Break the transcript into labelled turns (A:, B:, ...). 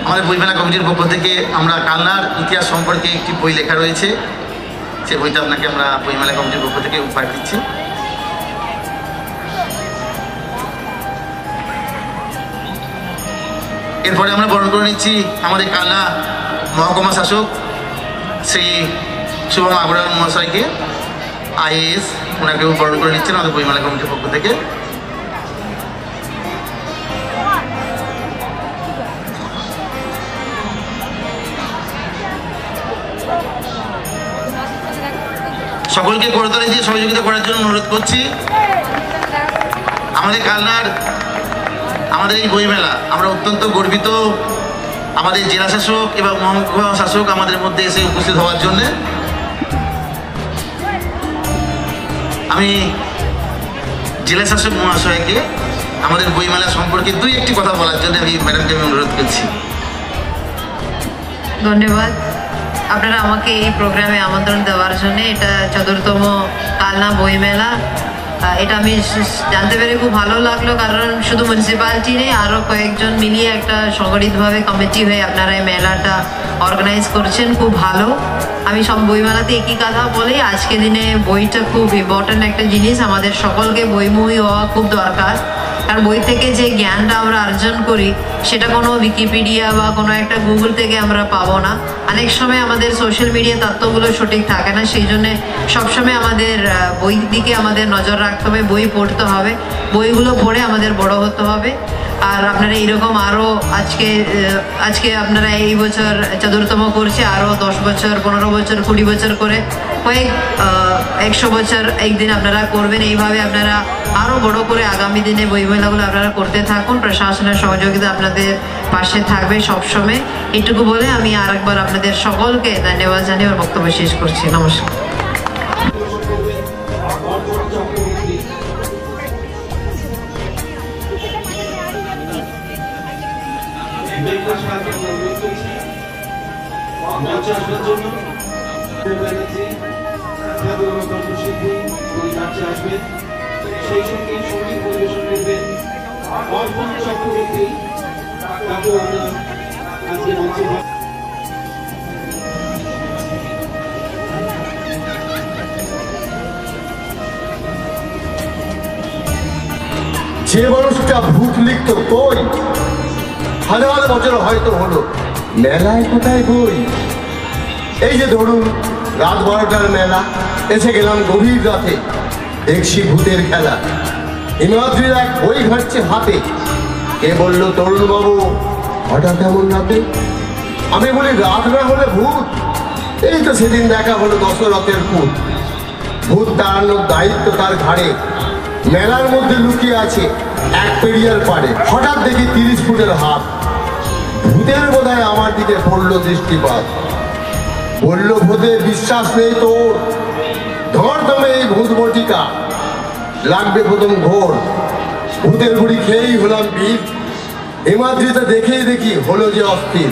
A: আমাদের বইমেলা কমিটির পক্ষ থেকে আমরা কালনার ইতিহাস সম্পর্কে একটি বই লেখা রয়েছে, সেই বইটা আপনাকে আমরা বইমেলা কমিটির পক্ষ থেকে উপহার দিচ্ছি। এরপরে আমরা বরণ করে নিচ্ছি আমাদের কালনা মহকুমা শাসক শ্রী শুভম আগরওয়াল মহাশয়কে, IAS, ওনাকেও বরণ করে নিচ্ছেন আমাদের বইমেলা কমিটির পক্ষ থেকে। সকলকে করতালি দিয়ে সহযোগিতা করার জন্য অনুরোধ করছি। আমাদের কালনার আমাদের এই বইমেলা আমরা অত্যন্ত গর্বিত, আমাদের জেলা শাসক এবং মহকুমা শাসক আমাদের মধ্যে এসে উপস্থিত হওয়ার জন্য। আমি জেলা শাসক মহাশয়কে আমাদের বইমেলা সম্পর্কে দুই একটি কথা বলার জন্য আমি ম্যাডামকে অনুরোধ করছি।
B: ধন্যবাদ আপনারা আমাকে এই প্রোগ্রামে আমন্ত্রণ দেওয়ার জন্য। এটা ৪র্থতম কালনা বইমেলা, এটা আমি জানতে পেরে খুব ভালো লাগলো, কারণ শুধু মিউনিসিপ্যালিটি নেই, আরও কয়েকজন মিলিয়ে একটা সংগঠিতভাবে কমিটি হয়ে আপনারা এই মেলাটা অর্গানাইজ করছেন, খুব ভালো। আমি সব বইমেলাতে একই কথা বলি, আজকে দিনে বইটা খুব ইম্পর্ট্যান্ট একটা জিনিস, আমাদের সকলকে বইমুখী হওয়া খুব দরকার। কারণ বই থেকে যে জ্ঞানটা আমরা অর্জন করি সেটা কোনো উইকিপিডিয়া বা কোনো একটা গুগল থেকে আমরা পাবো না। অনেক সময় আমাদের সোশ্যাল মিডিয়া তথ্যগুলো সঠিক থাকে না, সেই জন্যে সবসময় আমাদের বই দিকে আমাদের নজর রাখতে হবে, বই পড়তে হবে, বইগুলো পড়ে আমাদের বড় হতে হবে। আর আপনারা এইরকম আরও আজকে আপনারা এই বছর ৪র্থতম করছে, আরও 10 বছর 15 বছর 20 বছর করে কয়েক 100 বছর একদিন আপনারা করবেন। এইভাবে আপনারা আরও বড় করে আগামী দিনে বইমেলাগুলো আপনারা করতে থাকুন, প্রশাসনের সহযোগিতা আপনাদের পাশে থাকবে সবসময়। এটুকু বলে আমি আরেকবার আপনাদের সকলকে ধন্যবাদ জানিয়ে আমার বক্তব্য শেষ করছি। নমস্কার।
C: সেই সঙ্গে সঙ্গীত পরিবেশন করবেন অর্পণ চক্রবর্তী, তাকেও আমরা আজকে মঞ্চে
D: যে মানুষটা ভূত লিখত কই, হাজার বছর হয়তো হলো, মেলায় কোথায় বই? এই যে ধরুন রাত 12টার মেলা, এসে গেলাম গভীর রাতে, দেখছি ভূতের খেলা। হিমাদ্রির এক বই ঘাটছে হাতে, কে বলল তরুণবাবু হঠাৎ এমন রাতে? আমি বলি রাত না হলে ভূত, এই তো সেদিন দেখা হলো দশরথের পুত। ভূত তাড়ানোর দায়িত্ব তার ঘাড়ে, মেলার মধ্যে লুকিয়ে আছে এক পেরিয়ার পারে। হঠাৎ দেখি 30 ফুটের হাত, ভূতের বোধহয় আমার দিকে পড়ল দৃষ্টিপাত। বলল ভূতে বিশ্বাস নেই তোর, ধর দমে এই ভূত বটিকা, লাগবে প্রথম ঘোর। ভূতের গুড়ি খেয়েই হলাম বীর, হিমাদ্রিতে দেখেই দেখি হলো যে অস্থির।